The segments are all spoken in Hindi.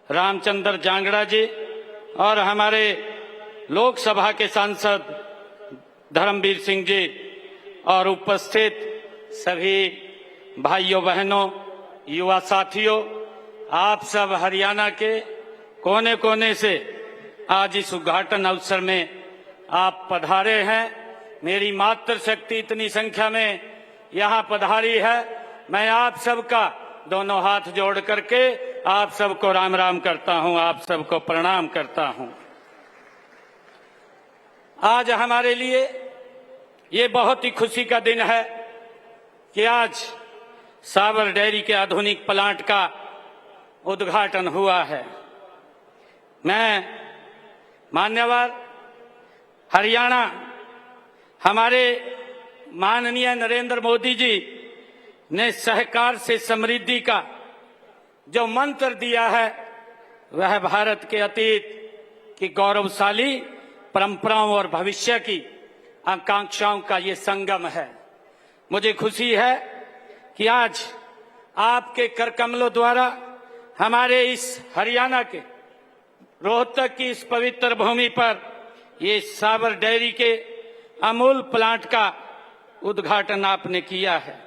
रामचंद्र जांगड़ा जी और हमारे लोकसभा के सांसद धर्मवीर सिंह जी और उपस्थित सभी भाइयों बहनों, युवा साथियों, आप सब हरियाणा के कोने कोने से आज इस उद्घाटन अवसर में आप पधारे हैं। मेरी मातृशक्ति इतनी संख्या में यहाँ पधारी है। मैं आप सबका दोनों हाथ जोड़ करके आप सबको राम राम करता हूँ, आप सबको प्रणाम करता हूँ। आज हमारे लिए ये बहुत ही खुशी का दिन है कि आज साबर डेयरी के आधुनिक प्लांट का उद्घाटन हुआ है। मैं मान्यवर हरियाणा हमारे माननीय नरेंद्र मोदी जी ने सहकार से समृद्धि का जो मंत्र दिया है, वह भारत के अतीत की गौरवशाली परंपराओं और भविष्य की आकांक्षाओं का ये संगम है। मुझे खुशी है कि आज आपके कर कमलों द्वारा हमारे इस हरियाणा के रोहतक की इस पवित्र भूमि पर ये साबर डेयरी के अमूल प्लांट का उद्घाटन आपने किया है।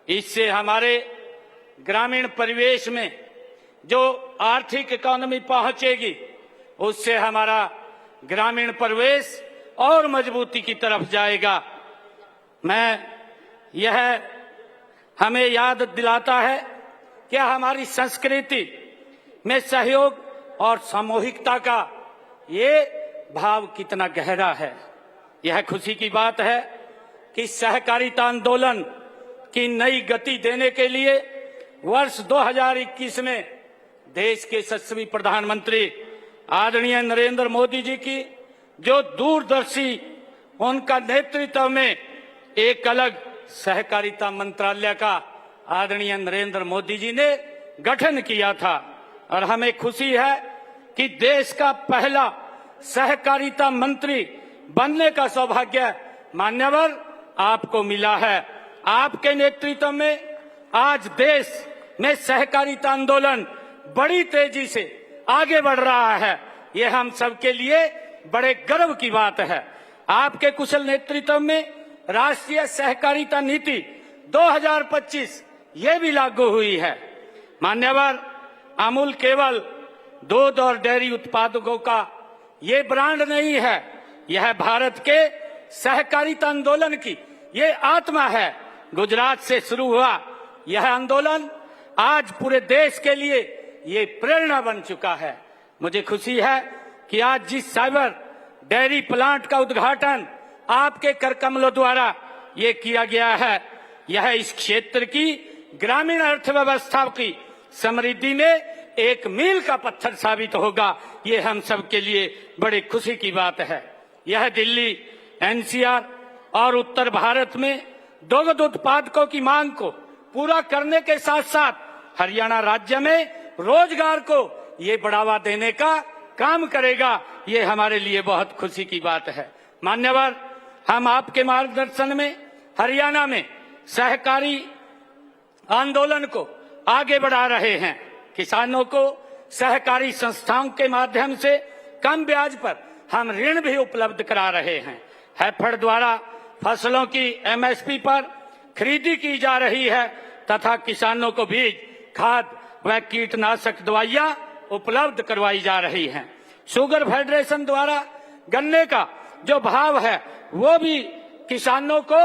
इससे हमारे ग्रामीण परिवेश में जो आर्थिक इकोनॉमी पहुंचेगी, उससे हमारा ग्रामीण परिवेश और मजबूती की तरफ जाएगा। यह हमें याद दिलाता है कि हमारी संस्कृति में सहयोग और सामूहिकता का ये भाव कितना गहरा है। यह खुशी की बात है कि सहकारिता आंदोलन की नई गति देने के लिए वर्ष 2021 में देश के यशस्वी प्रधानमंत्री आदरणीय नरेंद्र मोदी जी की जो दूरदर्शी उनका नेतृत्व में एक अलग सहकारिता मंत्रालय का आदरणीय नरेंद्र मोदी जी ने गठन किया था। और हमें खुशी है कि देश का पहला सहकारिता मंत्री बनने का सौभाग्य मान्यवर आपको मिला है। आपके नेतृत्व में आज देश में सहकारिता आंदोलन बड़ी तेजी से आगे बढ़ रहा है। ये हम सबके लिए बड़े गर्व की बात है। आपके कुशल नेतृत्व में राष्ट्रीय सहकारिता नीति 2025 ये भी लागू हुई है। मान्यवर अमूल केवल दूध और डेयरी उत्पादकों का ये ब्रांड नहीं है, यह भारत के सहकारिता आंदोलन की ये आत्मा है। गुजरात से शुरू हुआ यह आंदोलन आज पूरे देश के लिए ये प्रेरणा बन चुका है। मुझे खुशी है कि आज जिस साबर डेयरी प्लांट का उद्घाटन आपके कर कमलों द्वारा ये किया गया है, यह इस क्षेत्र की ग्रामीण अर्थव्यवस्था की समृद्धि में एक मील का पत्थर साबित होगा। ये हम सब के लिए बड़ी खुशी की बात है। यह दिल्ली, एनसीआर और उत्तर भारत में दुग्ध उत्पादकों की मांग को पूरा करने के साथ साथ हरियाणा राज्य में रोजगार को ये बढ़ावा देने का काम करेगा। ये हमारे लिए बहुत खुशी की बात है। मान्यवर, हम आपके मार्गदर्शन में हरियाणा में सहकारी आंदोलन को आगे बढ़ा रहे हैं। किसानों को सहकारी संस्थाओं के माध्यम से कम ब्याज पर हम ऋण भी उपलब्ध करा रहे हैं। हैफेड द्वारा फसलों की एमएसपी पर खरीदी की जा रही है तथा किसानों को बीज, खाद व कीटनाशक दवाइयां उपलब्ध करवाई जा रही हैं। शुगर फेडरेशन द्वारा गन्ने का जो भाव है वो भी किसानों को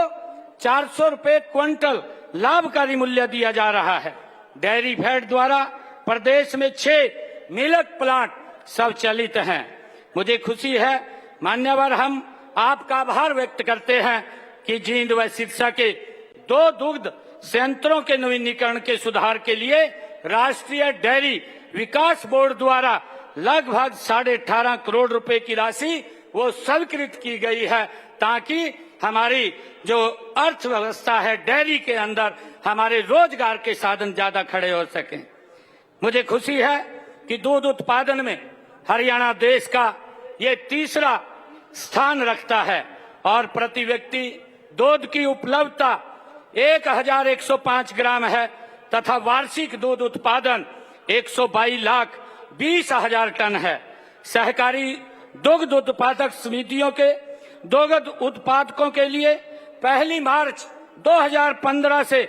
400 रुपए क्विंटल लाभकारी मूल्य दिया जा रहा है। डेयरी फेड द्वारा प्रदेश में 6 मिल्क प्लांट स्वचालित हैं। मुझे खुशी है मान्यवर, हम आपका आभार व्यक्त करते हैं कि जींद व सिरसा के 2 दुग्ध संयंत्रों के नवीनीकरण के सुधार के लिए राष्ट्रीय डेयरी विकास बोर्ड द्वारा लगभग 18.5 करोड़ रुपए की राशि वो स्वीकृत की गई है, ताकि हमारी जो अर्थव्यवस्था है डेयरी के अंदर हमारे रोजगार के साधन ज्यादा खड़े हो सकें। मुझे खुशी है कि दूध उत्पादन में हरियाणा देश का ये तीसरा स्थान रखता है और प्रति व्यक्ति दूध की उपलब्धता 1105 ग्राम है तथा वार्षिक दूध उत्पादन 122 लाख 20,000 टन है। सहकारी दुग्ध उत्पादक समितियों के दुग्ध उत्पादकों के लिए 1 मार्च 2015 से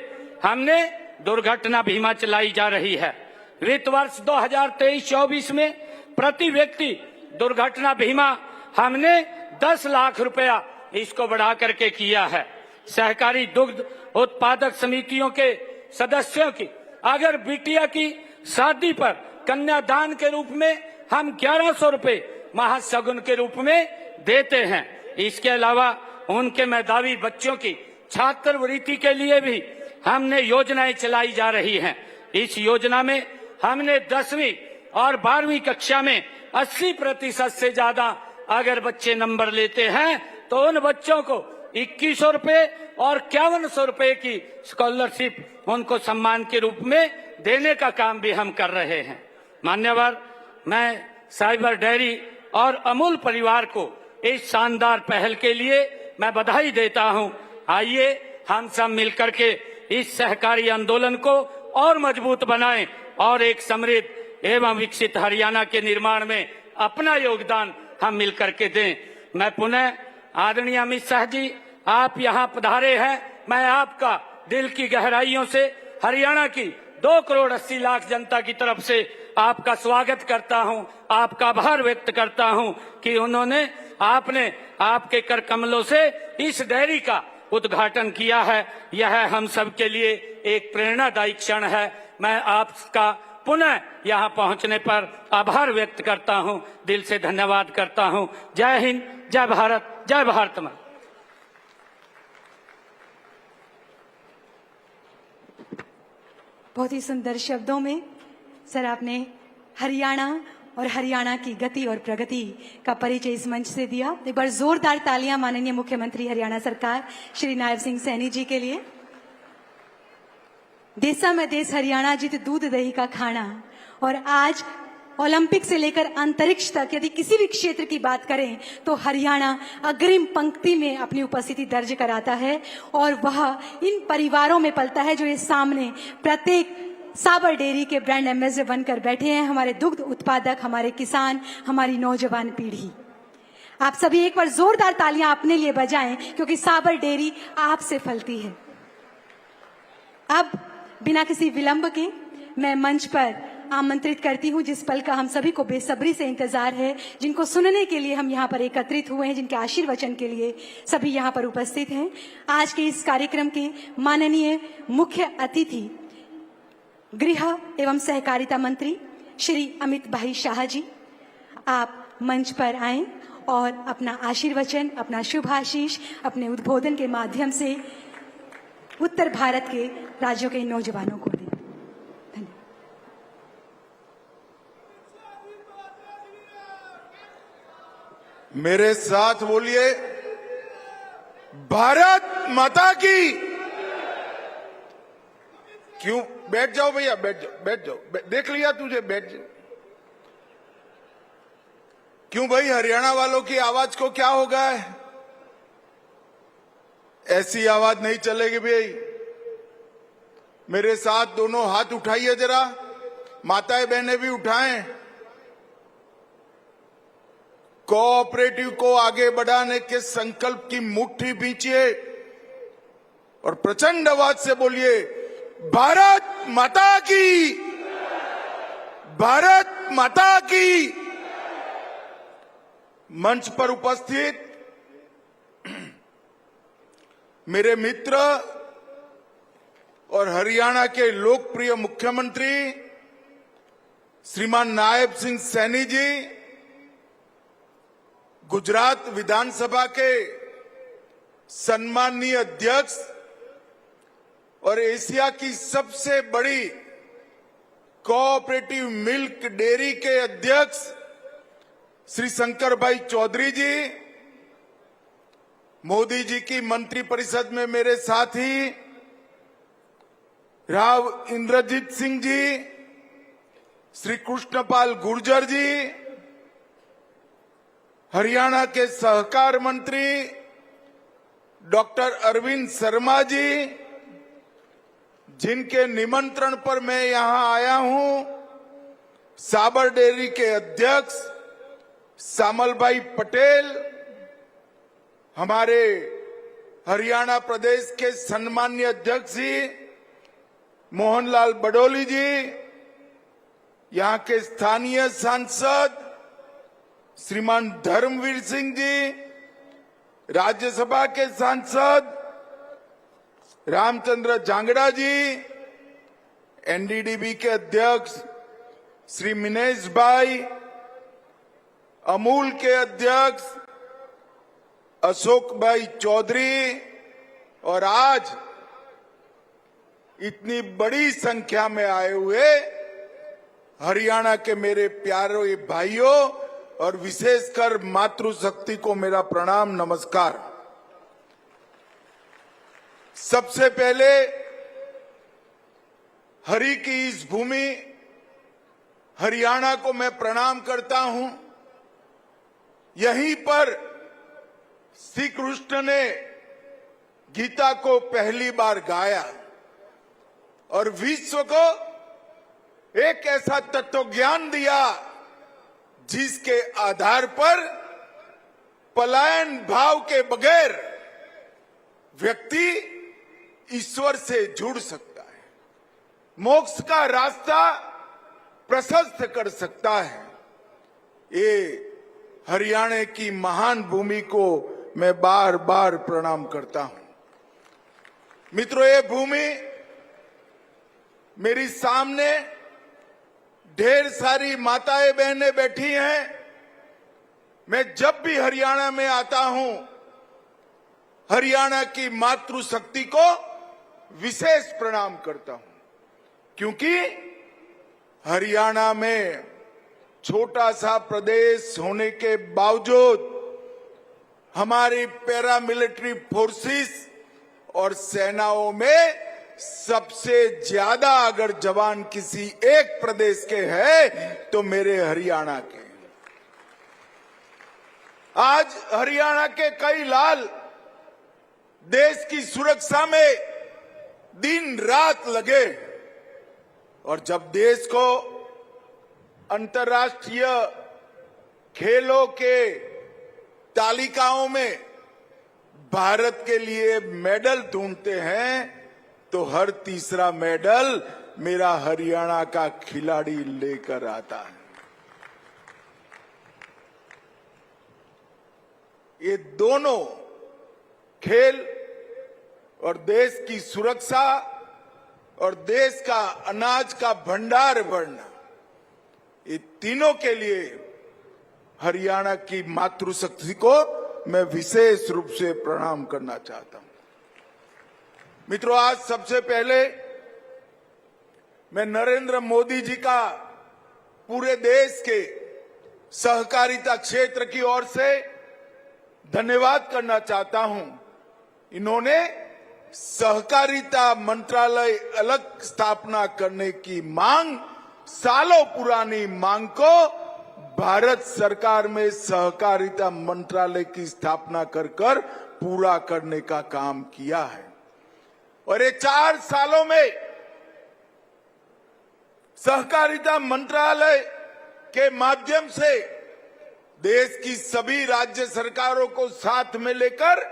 हमने दुर्घटना बीमा चलाई जा रही है। वित्त वर्ष 2023-24 में प्रति व्यक्ति दुर्घटना बीमा हमने 10 लाख रुपया इसको बढ़ा करके किया है। सहकारी दुग्ध उत्पादक समितियों के सदस्यों की अगर बिटिया की शादी पर कन्यादान के रूप में हम 1100 रुपए महाशगुन के रूप में देते हैं। इसके अलावा उनके मेधावी बच्चों की छात्रवृत्ति के लिए भी हमने योजनाएं चलाई जा रही हैं। इस योजना में हमने 10वीं और 12वीं कक्षा में 80% से ज्यादा अगर बच्चे नंबर लेते हैं तो उन बच्चों को 2100 रुपए और 5100 रुपए की स्कॉलरशिप उनको सम्मान के रूप में देने का काम भी हम कर रहे हैं। मान्यवर, मैं साइबर डेयरी और अमूल परिवार को इस शानदार पहल के लिए मैं बधाई देता हूं। आइए हम सब मिलकर के इस सहकारी आंदोलन को और मजबूत बनाएं और एक समृद्ध एवं विकसित हरियाणा के निर्माण में अपना योगदान हम मिलकर के दें। मैं पुनः आदरणीय अमित शाह जी, आप यहाँ पधारे हैं, मैं आपका दिल की गहराइयों से हरियाणा की 2 करोड़ 80 लाख जनता की तरफ से आपका स्वागत करता हूं, आपका आभार व्यक्त करता हूं कि उन्होंने आपने आपके कर कमलों से इस डेयरी का उद्घाटन किया है। यह हम सब के लिए एक प्रेरणादायी क्षण है। मैं आपका पुनः यहाँ पहुंचने पर आभार व्यक्त करता हूं, दिल से धन्यवाद करता हूं। जय हिंद, जय भारत, जय भारत मां। बहुत ही सुंदर शब्दों में सर आपने हरियाणा और हरियाणा की गति और प्रगति का परिचय इस मंच से दिया। एक बार जोरदार तालियां माननीय मुख्यमंत्री हरियाणा सरकार श्री नायब सिंह सैनी जी के लिए। देसा में देश हरियाणा जित दूध दही का खाना, और आज ओलंपिक से लेकर अंतरिक्ष तक यदि किसी भी क्षेत्र की बात करें तो हरियाणा अग्रिम पंक्ति में अपनी उपस्थिति दर्ज कराता है, और वह इन परिवारों में पलता है जो ये सामने प्रत्येक साबर डेयरी के ब्रांड एम्बेसडर बनकर बैठे हैं। हमारे दुग्ध उत्पादक, हमारे किसान, हमारी नौजवान पीढ़ी, आप सभी एक बार जोरदार तालियां अपने लिए बजाएं, क्योंकि साबर डेयरी आपसे फलती है। अब बिना किसी विलंब के मैं मंच पर आमंत्रित करती हूं जिस पल का हम सभी को बेसब्री से इंतजार है, जिनको सुनने के लिए हम यहाँ पर एकत्रित हुए हैं, जिनके आशीर्वचन के लिए सभी यहाँ पर उपस्थित हैं। आज के इस कार्यक्रम के माननीय मुख्य अतिथि गृह एवं सहकारिता मंत्री श्री अमित भाई शाह जी, आप मंच पर आएं और अपना आशीर्वचन, अपना शुभ आशीष अपने उद्बोधन के माध्यम से उत्तर भारत के राज्यों के नौजवानों को दें। धन्यवाद। मेरे साथ बोलिए, भारत माता की। क्यों? बैठ जाओ भैया, बैठ जाओ, बैठ जाओ, देख लिया तुझे, बैठ जाओ। क्यों भाई, हरियाणा वालों की आवाज को क्या होगा? ऐसी आवाज नहीं चलेगी भाई। मेरे साथ दोनों हाथ उठाइए जरा, माताएं बहनें भी उठाएं। कोऑपरेटिव को आगे बढ़ाने के संकल्प की मुट्ठी भींचिए और प्रचंड आवाज से बोलिए, भारत माता की, भारत माता की। मंच पर उपस्थित मेरे मित्र और हरियाणा के लोकप्रिय मुख्यमंत्री श्रीमान नायब सिंह सैनी जी, गुजरात विधानसभा के सम्माननीय अध्यक्ष और एशिया की सबसे बड़ी कोऑपरेटिव मिल्क डेयरी के अध्यक्ष श्री शंकर भाई चौधरी जी, मोदी जी की मंत्रिपरिषद में मेरे साथी राव इंद्रजीत सिंह जी, श्री कृष्णपाल गुर्जर जी, हरियाणा के सहकार मंत्री डॉक्टर अरविंद शर्मा जी, जिनके निमंत्रण पर मैं यहां आया हूं, साबर डेयरी के अध्यक्ष श्यामल भाई पटेल, हमारे हरियाणा प्रदेश के सम्मान्य अध्यक्ष जी मोहनलाल बडोली जी, यहाँ के स्थानीय सांसद श्रीमान धर्मवीर सिंह जी, राज्यसभा के सांसद रामचंद्र जांगड़ा जी, एनडीडीबी के अध्यक्ष श्री मिनेश भाई, अमूल के अध्यक्ष अशोक भाई चौधरी, और आज इतनी बड़ी संख्या में आए हुए हरियाणा के मेरे प्यारे भाइयों और विशेषकर मातृशक्ति को मेरा प्रणाम नमस्कार। सबसे पहले हरि की इस भूमि हरियाणा को मैं प्रणाम करता हूं। यहीं पर श्री कृष्ण ने गीता को पहली बार गाया और विश्व को एक ऐसा तत्व ज्ञान दिया जिसके आधार पर पलायन भाव के बगैर व्यक्ति ईश्वर से जुड़ सकता है, मोक्ष का रास्ता प्रशस्त कर सकता है। ये हरियाणा की महान भूमि को मैं बार बार प्रणाम करता हूं। मित्रों, ये भूमि मेरी सामने ढेर सारी माताएं बहनें बैठी हैं। मैं जब भी हरियाणा में आता हूं, हरियाणा की मातृशक्ति को विशेष प्रणाम करता हूं, क्योंकि हरियाणा में छोटा सा प्रदेश होने के बावजूद हमारी पैरामिलिट्री फोर्सेस और सेनाओं में सबसे ज्यादा अगर जवान किसी एक प्रदेश के हैं तो मेरे हरियाणा के। आज हरियाणा के कई लाल देश की सुरक्षा में दिन रात लगे, और जब देश को अंतर्राष्ट्रीय खेलों के तालिकाओं में भारत के लिए मेडल ढूंढते हैं तो हर तीसरा मेडल मेरा हरियाणा का खिलाड़ी लेकर आता है। ये दोनों खेल और देश की सुरक्षा और देश का अनाज का भंडार बढ़ना, ये तीनों के लिए हरियाणा की मातृशक्ति को मैं विशेष रूप से प्रणाम करना चाहता हूं। मित्रों, आज सबसे पहले मैं नरेंद्र मोदी जी का पूरे देश के सहकारिता क्षेत्र की ओर से धन्यवाद करना चाहता हूं। इन्होंने सहकारिता मंत्रालय अलग स्थापना करने की मांग, सालों पुरानी मांग को भारत सरकार में सहकारिता मंत्रालय की स्थापना कर पूरा करने का काम किया है। और ये 4 सालों में सहकारिता मंत्रालय के माध्यम से देश की सभी राज्य सरकारों को साथ में लेकर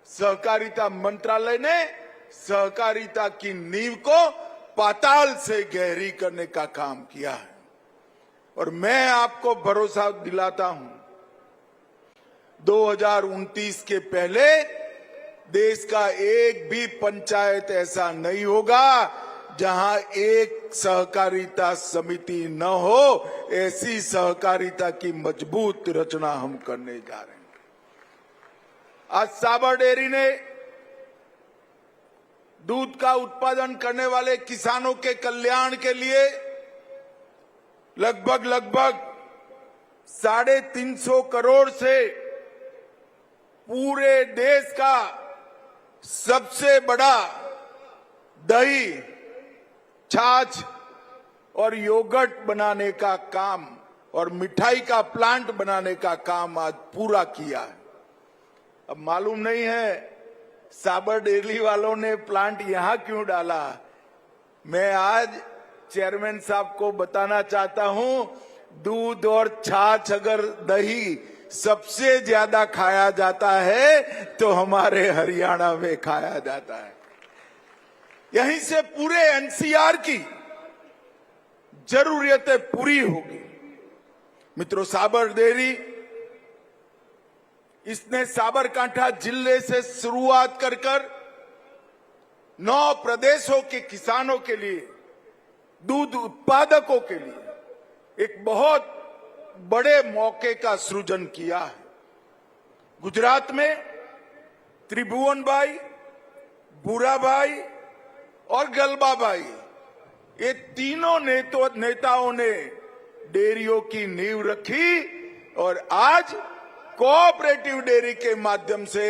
सहकारिता मंत्रालय ने सहकारिता की नींव को पाताल से गहरी करने का काम किया है। और मैं आपको भरोसा दिलाता हूं, 2029 के पहले देश का एक भी पंचायत ऐसा नहीं होगा जहां एक सहकारिता समिति न हो। ऐसी सहकारिता की मजबूत रचना हम करने जा रहे हैं। आज साबर डेयरी ने दूध का उत्पादन करने वाले किसानों के कल्याण के लिए लगभग 350 करोड़ से पूरे देश का सबसे बड़ा दही, छाछ और योगर्ट बनाने का काम और मिठाई का प्लांट बनाने का काम आज पूरा किया है। अब मालूम नहीं है साबर डेयरी वालों ने प्लांट यहां क्यों डाला। मैं आज चेयरमैन साहब को बताना चाहता हूं, दूध और छाछ अगर दही सबसे ज्यादा खाया जाता है तो हमारे हरियाणा में खाया जाता है। यहीं से पूरे एनसीआर की जरूरियतें पूरी होगी। मित्रों, साबर डेयरी इसने साबरकांठा जिले से शुरुआत कर 9 प्रदेशों के किसानों के लिए, दूध उत्पादकों के लिए एक बहुत बड़े मौके का सृजन किया है। गुजरात में त्रिभुवन भाई, बुरा भाई और गलबा भाई, ये तीनों नेताओं ने डेयरियों की नींव रखी और आज कोऑपरेटिव डेयरी के माध्यम से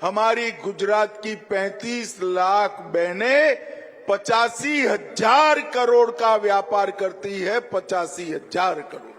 हमारी गुजरात की 35 लाख बहनें 85,000 करोड़ का व्यापार करती है। 85,000 करोड़।